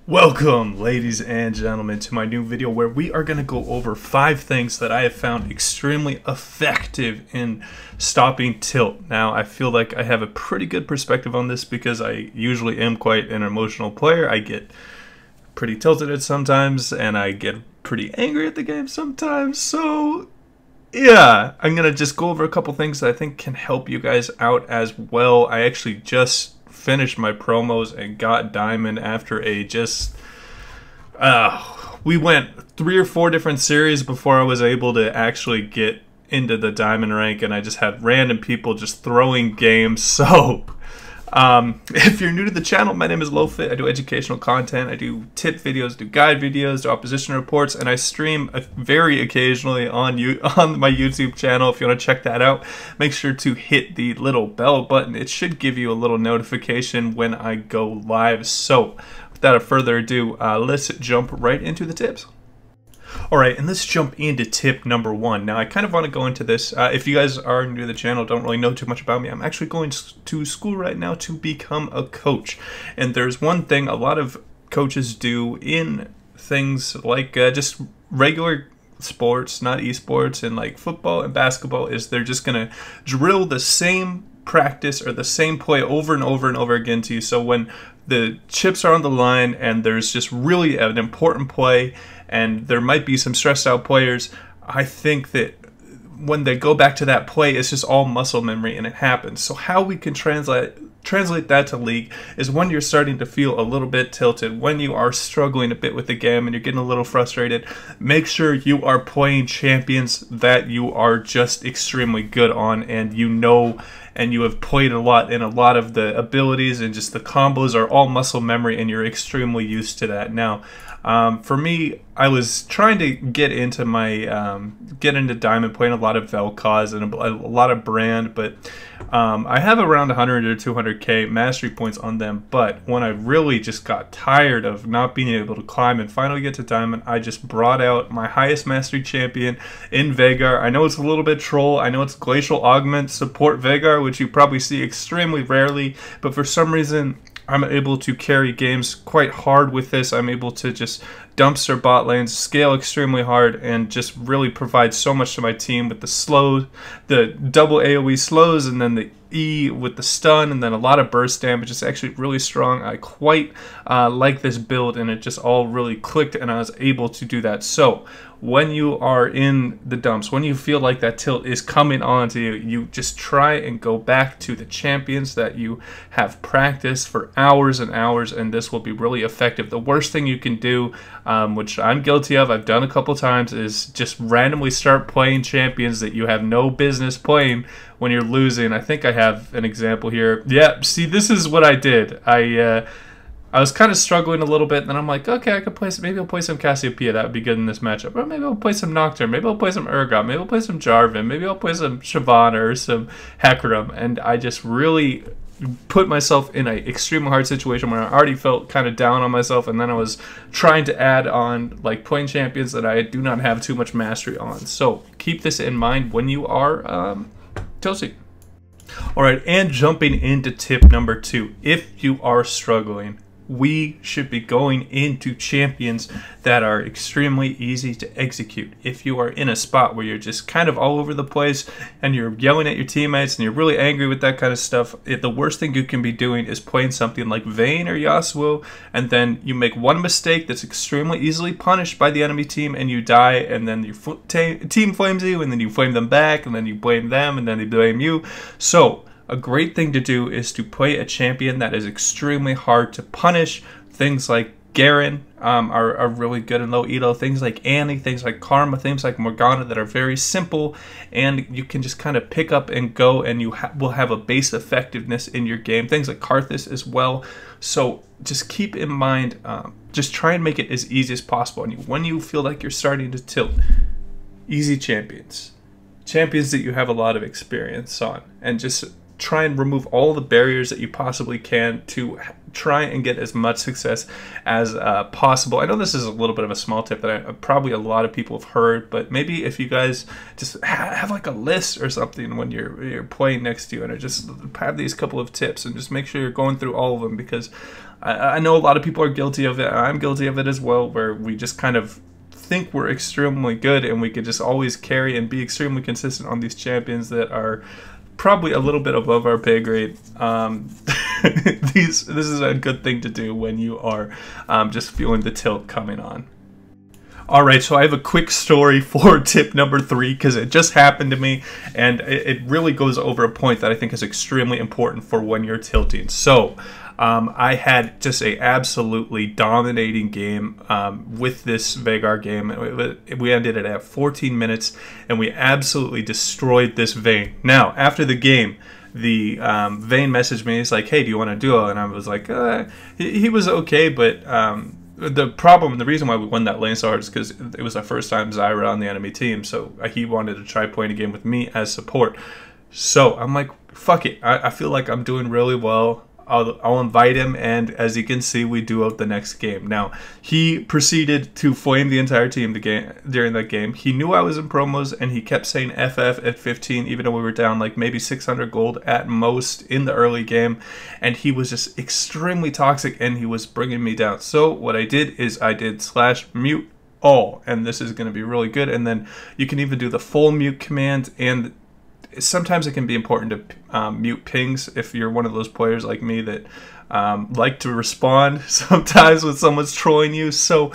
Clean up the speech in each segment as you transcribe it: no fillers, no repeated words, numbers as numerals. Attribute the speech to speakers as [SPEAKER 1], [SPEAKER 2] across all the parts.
[SPEAKER 1] Welcome, ladies and gentlemen, to my new video where we are going to go over 5 things that I have found extremely effective in stopping tilt. Now, I feel like I have a pretty good perspective on this because I usually am quite an emotional player. I get pretty tilted at sometimes, and I get pretty angry at the game sometimes. So, yeah, I'm going to just go over a couple things that I think can help you guys out as well. I actually just finished my promos and got diamond after we went 3 or 4 different series before I was able to actually get into the diamond rank, and I just had random people just throwing games. So if you're new to the channel, my name is LowFit. I do educational content, I do tip videos, do guide videos, do opposition reports, and I stream very occasionally on my YouTube channel. If you want to check that out, make sure to hit the little bell button. It should give you a little notification when I go live. So without further ado, let's jump right into the tips. Alright, and let's jump into tip number 1. Now, I kind of want to go into this. If you guys are new to the channel, don't really know too much about me, I'm actually going to school right now to become a coach. And there's one thing a lot of coaches do in things like just regular sports, not esports, and like football and basketball, is they're just going to drill the same practice or the same play over and over and over again to you. So when the chips are on the line and there's just really an important play and there might be some stressed out players, I think that when they go back to that play, it's just all muscle memory and it happens. So how we can translate that to League is when you're starting to feel a little bit tilted, when you are struggling a bit with the game and you're getting a little frustrated, make sure you are playing champions that you are just extremely good on, and you know, and you have played a lot, and a lot of the abilities and just the combos are all muscle memory, and you're extremely used to that. Now, for me, I was trying to get into Diamond, playing a lot of Vel'Koz and a lot of Brand, but I have around 100 or 200k mastery points on them. But when I really just got tired of not being able to climb and finally get to Diamond, I just brought out my highest mastery champion in Veigar. I know it's a little bit troll, I know it's Glacial Augment support Veigar, which you probably see extremely rarely, but for some reason I'm able to carry games quite hard with this. I'm able to just dumpster bot lanes, scale extremely hard, and just really provide so much to my team with the slow, the double AoE slows, and then the E with the stun, and then a lot of burst damage. It's actually really strong. I quite like this build, and it just all really clicked, and I was able to do that. So when you are in the dumps, when you feel like that tilt is coming on to you, you just try and go back to the champions that you have practiced for hours and hours, and this will be really effective. The worst thing you can do, which I'm guilty of, I've done a couple times, is just randomly start playing champions that you have no business playing when you're losing. I think I have an example here. Yeah, see, this is what I did. I was kind of struggling a little bit, and then I'm like, okay, I could play some, maybe I'll play some Cassiopeia, that would be good in this matchup. Or maybe I'll play some Nocturne, maybe I'll play some Urgot, maybe I'll play some Jarvan, maybe I'll play some Shyvana or some Hecarim, and I just really put myself in an extremely hard situation where I already felt kind of down on myself, and then I was trying to add on like playing champions that I do not have too much mastery on. So keep this in mind when you are tilting. Alright, and jumping into tip number 2. If you are struggling, we should be going into champions that are extremely easy to execute. If you are in a spot where you're just kind of all over the place and you're yelling at your teammates and you're really angry with that kind of stuff, the worst thing you can be doing is playing something like Vayne or Yasuo, and then you make one mistake that's extremely easily punished by the enemy team and you die, and then your team flames you, and then you flame them back, and then you blame them, and then they blame you. So a great thing to do is to play a champion that is extremely hard to punish. Things like Garen are really good in low elo. Things like Annie, things like Karma, things like Morgana that are very simple, and you can just kind of pick up and go, and you will have a base effectiveness in your game. Things like Karthus as well. So just keep in mind, just try and make it as easy as possible. And when you feel like you're starting to tilt, easy champions. Champions that you have a lot of experience on, and just try and remove all the barriers that you possibly can to try and get as much success as possible. I know this is a little bit of a small tip that probably a lot of people have heard, but maybe if you guys just have like a list or something when you're playing next to you, and just have these couple of tips and just make sure you're going through all of them, because I know a lot of people are guilty of it. I'm guilty of it as well, where we just kind of think we're extremely good and we could just always carry and be extremely consistent on these champions that are probably a little bit above our pay grade. This is a good thing to do when you are just feeling the tilt coming on. Alright, so I have a quick story for tip number 3, because it just happened to me, and it really goes over a point that I think is extremely important for when you're tilting. So, I had just a absolutely dominating game with this Veigar game. We ended it at 14 minutes, and we absolutely destroyed this Vayne. Now, after the game, the Vayne messaged me. He's like, "Hey, do you want to duo?" And I was like, he was okay, but the reason why we won that lane so hard is because it was our first time Zyra on the enemy team, so he wanted to try playing a game with me as support. So I'm like, fuck it, I feel like I'm doing really well. I'll invite him, and as you can see, we duoed the next game. Now, he proceeded to flame the entire team during that game. He knew I was in promos, and he kept saying FF at 15, even though we were down like maybe 600 gold at most in the early game, and he was just extremely toxic, and he was bringing me down. So what I did is I did /mute all, and this is going to be really good. And then you can even do the full mute command, and sometimes it can be important to mute pings if you're one of those players like me that like to respond sometimes when someone's trolling you. So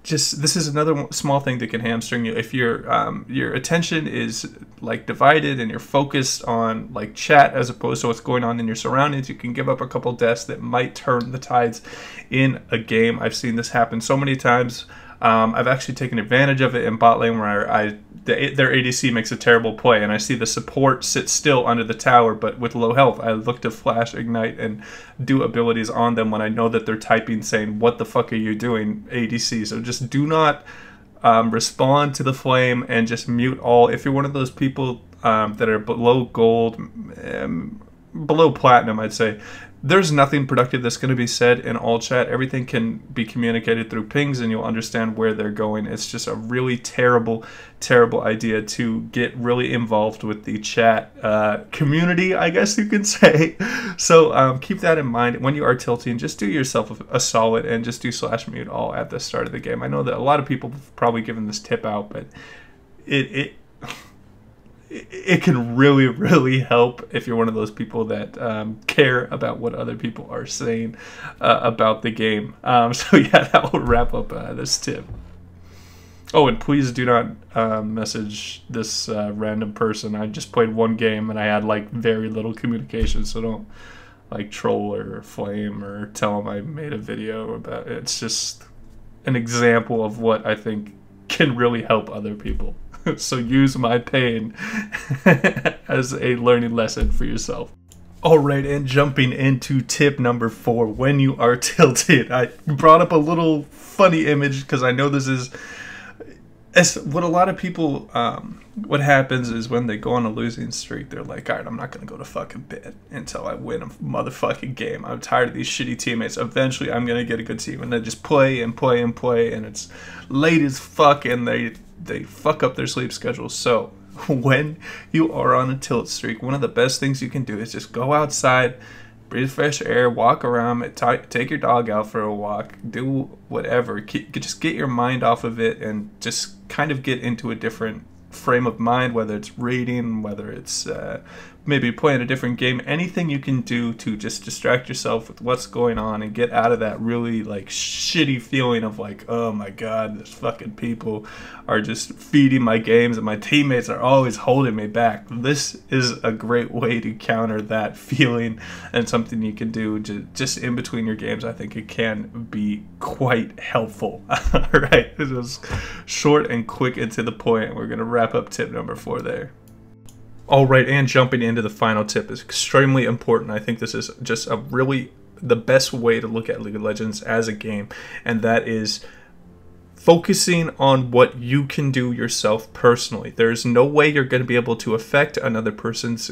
[SPEAKER 1] just this is another small thing that can hamstring you if your attention is like divided and you're focused on like chat as opposed to what's going on in your surroundings. You can give up a couple deaths that might turn the tides in a game. I've seen this happen so many times. I've actually taken advantage of it in bot lane where their ADC makes a terrible play, and I see the support sit still under the tower, but with low health, I look to flash, ignite, and do abilities on them when I know that they're typing saying, "What the fuck are you doing, ADC?" So just do not respond to the flame, and just mute all. If you're one of those people that are below gold, below platinum, I'd say, there's nothing productive that's going to be said in all chat. Everything can be communicated through pings, and you'll understand where they're going. It's just a really terrible, terrible idea to get really involved with the chat community, I guess you can say. So keep that in mind when you are tilting. Just do yourself a solid and just do /mute all at the start of the game. I know that a lot of people have probably given this tip out, but it can really, really help if you're one of those people that care about what other people are saying about the game. So yeah, that will wrap up this tip. Oh, and please do not message this random person. I just played one game and I had like very little communication, so don't like troll or flame or tell them I made a video about it. It's just an example of what I think can really help other people. So use my pain as a learning lesson for yourself. Alright, and jumping into tip number 4, when you are tilted. I brought up a little funny image because I know this is what a lot of people, what happens is when they go on a losing streak, they're like, alright, I'm not going to go to fucking bed until I win a motherfucking game. I'm tired of these shitty teammates. Eventually, I'm going to get a good team. And they just play and play and play, and it's late as fuck, and they fuck up their sleep schedule. So when you are on a tilt streak, one of the best things you can do is just go outside, breathe fresh air, walk around, take your dog out for a walk, do whatever. Just get your mind off of it and just kind of get into a different frame of mind, whether it's reading, whether it's maybe playing a different game. Anything you can do to just distract yourself with what's going on and get out of that really like shitty feeling of like, oh my god, these fucking people are just feeding my games and my teammates are always holding me back. This is a great way to counter that feeling, and something you can do just in between your games. I think it can be quite helpful. Alright, this was short and quick and to the point. We're going to wrap up tip number 4 there. Alright, and jumping into the final tip is extremely important. I think this is just the best way to look at League of Legends as a game, and that is focusing on what you can do yourself personally. There's no way you're going to be able to affect another person's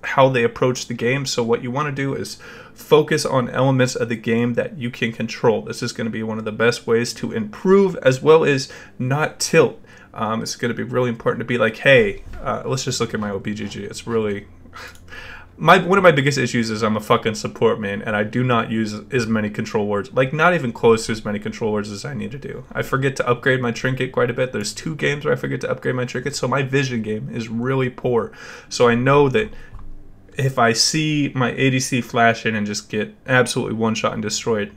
[SPEAKER 1] how they approach the game. So what you want to do is focus on elements of the game that you can control. This is going to be one of the best ways to improve, as well as not tilt. It's going to be really important to be like, hey, let's just look at my OBGG. It's really one of my biggest issues is I'm a fucking support main, and I do not use as many control words, like not even close to as many control words as I need to do. I forget to upgrade my trinket quite a bit. There's 2 games where I forget to upgrade my trinket, so my vision game is really poor. So I know that if I see my ADC flash in and just get absolutely one-shot and destroyed,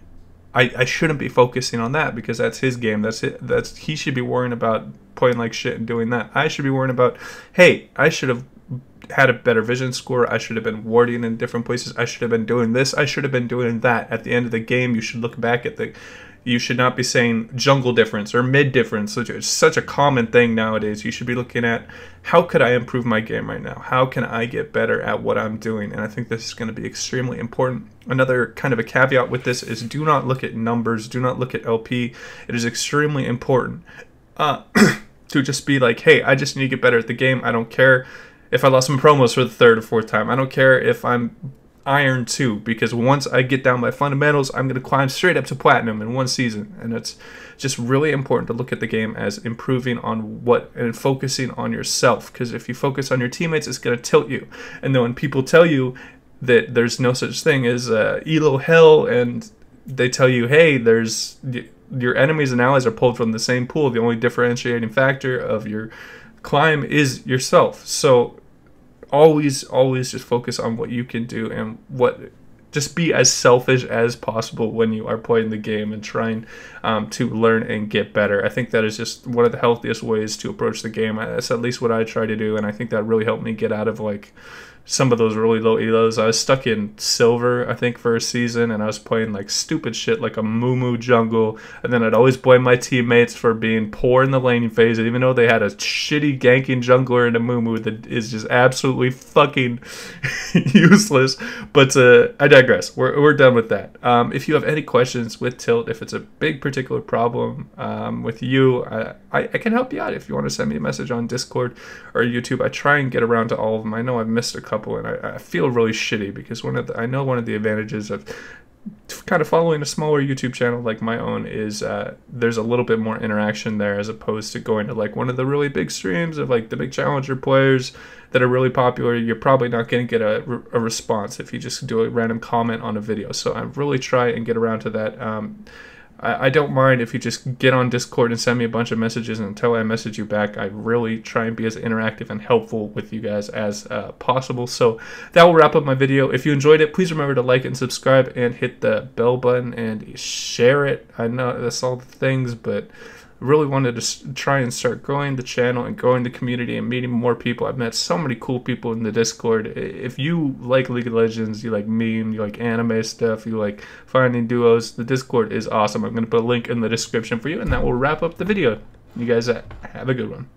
[SPEAKER 1] I shouldn't be focusing on that, because that's his game. That's it. He should be worrying about playing like shit and doing that. I should be worrying about, hey, I should have had a better vision score. I should have been warding in different places. I should have been doing this. I should have been doing that. At the end of the game, you should look back at you should not be saying jungle difference or mid difference, which is such a common thing nowadays. You should be looking at, how could I improve my game right now? How can I get better at what I'm doing? And I think this is going to be extremely important. Another kind of a caveat with this is, do not look at numbers. Do not look at LP. It is extremely important to just be like, hey, I just need to get better at the game. I don't care if I lost some promos for the 3rd or 4th time. I don't care if I'm Iron 2, because once I get down my fundamentals, I'm going to climb straight up to Platinum in 1 season. And it's just really important to look at the game as improving on and focusing on yourself, because if you focus on your teammates, it's going to tilt you. And then when people tell you that there's no such thing as elo hell, and they tell you, hey, your enemies and allies are pulled from the same pool, the only differentiating factor of your climb is yourself. So always just focus on what you can do, and just be as selfish as possible when you are playing the game and trying to learn and get better. I think that is just one of the healthiest ways to approach the game. That's at least what I try to do, and I think that really helped me get out of like some of those really low elos. I was stuck in silver, I think, for a season, and I was playing like stupid shit like a Moo jungle, and then I'd always blame my teammates for being poor in the laning phase, even though they had a shitty ganking jungler in a Moo that is just absolutely fucking useless. But I digress. We're done with that. If you have any questions with tilt, if it's a big particular problem with you, I can help you out. If you want to send me a message on Discord or YouTube, I try and get around to all of them. I know I've missed a couple, and I feel really shitty, because I know one of the advantages of kind of following a smaller YouTube channel like my own is there's a little bit more interaction there, as opposed to going to like one of the really big streams of like the big challenger players that are really popular. You're probably not going to get a response if you just do a random comment on a video. So I really try and get around to that. I don't mind if you just get on Discord and send me a bunch of messages, and until I message you back, I really try and be as interactive and helpful with you guys as possible. So that will wrap up my video. If you enjoyed it, please remember to like and subscribe and hit the bell button and share it. I know that's all the things, but really wanted to try and start growing the channel and growing the community and meeting more people. I've met so many cool people in the Discord. If you like League of Legends, you like meme, you like anime stuff, you like finding duos, the Discord is awesome. I'm going to put a link in the description for you, and that will wrap up the video. You guys have a good one.